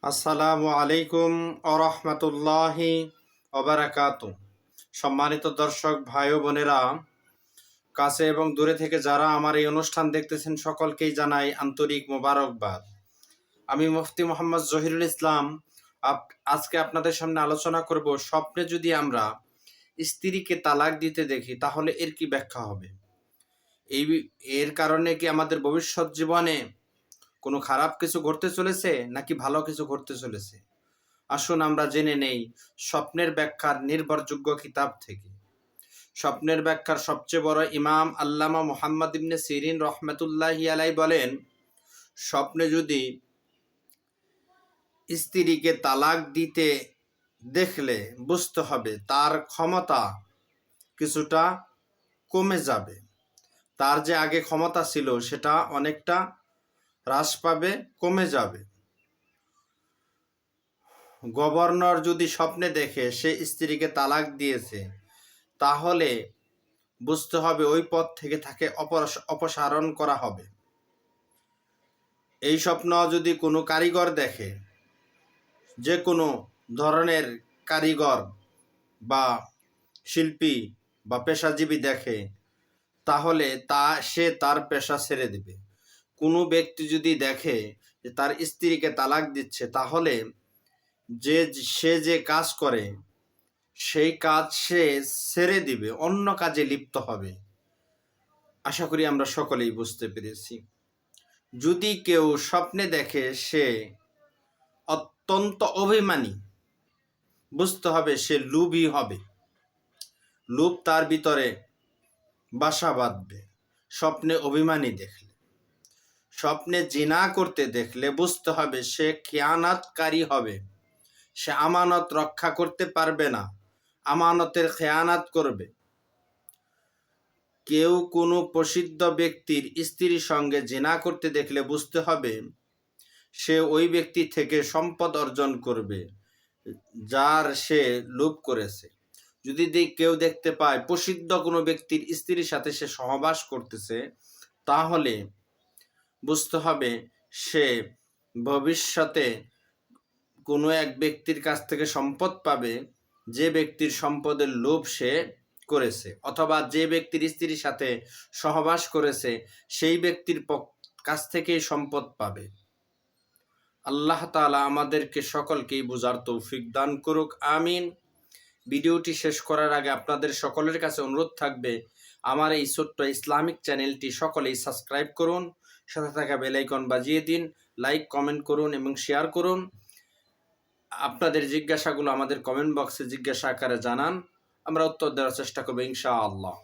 আসসালামু আলাইকুম আরহামতুল্লাহি ওবারাকাতু। সম্মানিত দর্শক ভাই ও বোনেরা, কাছে এবং দূরে থেকে যারা আমার এই অনুষ্ঠান দেখতেছেন সকলকেই জানাই আন্তরিক মোবারকবাদ। আমি মুফতি মোহাম্মদ জহিরুল ইসলাম আজকে আপনাদের সামনে আলোচনা করব, স্বপ্নে যদি আমরা স্ত্রীকে তালাক দিতে দেখি তাহলে এর কি ব্যাখ্যা হবে। এর কারণে কি আমাদের ভবিষ্যৎ জীবনে কোনো খারাপ কিছু ঘটতে চলেছে নাকি ভালো কিছু ঘটতে চলেছে? আসুন আমরা জেনে নেই স্বপ্নের ব্যাখ্যার নির্ভরযোগ্য কিতাব থেকে। স্বপ্নের ব্যাখ্যার সবচেয়ে বড় ইমাম আল্লামা মুহাম্মদ ইবনে সিরিন রহমাতুল্লাহি আলাই বলেন, স্বপ্নে যদি স্ত্রীকে তালাক দিতে দেখলে বুঝতে হবে তার ক্ষমতা কিছুটা কমে যাবে। তার যে আগে ক্ষমতা ছিল সেটা অনেকটা হ্রাস পাবে, কমে যাবে। গভর্নর যদি স্বপ্নে দেখে সে স্ত্রীকে তালাক দিয়েছে, তাহলে বুঝতে হবে ওই পদ থেকে তাকে অপসারণ করা হবে। এই স্বপ্ন যদি কোনো কারিগর দেখে, যে কোনো ধরনের কারিগর বা শিল্পী বা পেশাজীবী দেখে, তাহলে সে তার পেশা ছেড়ে দেবে। কোনো ব্যক্তি যদি দেখে যে তার স্ত্রীকে তালাক দিচ্ছে, তাহলে সে যে কাজ করে সেই কাজ সে ছেড়ে দিবে, অন্য কাজে লিপ্ত হবে। আশা করি আমরা সকলেই বুঝতে পেরেছি। যদি কেউ স্বপ্নে দেখে সে অত্যন্ত অভিমানী, বুঝতে হবে সে লোভী হবে, লোভ তার ভিতরে বাসা বাঁধবে। স্বপ্নে অভিমানী দেখলে, স্বপ্নে জিনা করতে দেখলে বুঝতে হবে সে খেয়ানাতকারী হবে, সে আমানত রক্ষা করতে পারবে না, আমানতের খেয়ানাত করবে। কেউ কোনো প্রসিদ্ধ ব্যক্তির স্ত্রীর সঙ্গে জিনা করতে দেখলে বুঝতে হবে সে ওই ব্যক্তি থেকে সম্পদ অর্জন করবে যার সে লোভ করেছে। যদি কেউ দেখতে পায় প্রসিদ্ধ কোনো ব্যক্তির স্ত্রীর সাথে সে সহবাস করতেছে, তাহলে বুঝতে হবে সে ভবিষ্যতে কোনো এক ব্যক্তির কাছ থেকে সম্পদ পাবে, যে ব্যক্তির সম্পদের লোভ সে করেছে, অথবা যে ব্যক্তির স্ত্রীর সাথে সহবাস করেছে সেই ব্যক্তির কাছ থেকেই সম্পদ পাবে। আল্লাহ তাআলা আমাদেরকে সকলকেই বোঝার তৌফিক দান করুক, আমিন। ভিডিওটি শেষ করার আগে আপনাদের সকলের কাছে অনুরোধ থাকবে, আমার এই ছোট্ট ইসলামিক চ্যানেলটি সকলেই সাবস্ক্রাইব করুন, সাথে থাকা বেল আইকন বাজিয়ে দিন, লাইক কমেন্ট করুন এবং শেয়ার করুন। আপনাদের জিজ্ঞাসাগুলো আমাদের কমেন্ট বক্সে জিজ্ঞাসা আকারে জানান, আমরা উত্তর দেওয়ার চেষ্টা করব ইনশাআল্লাহ।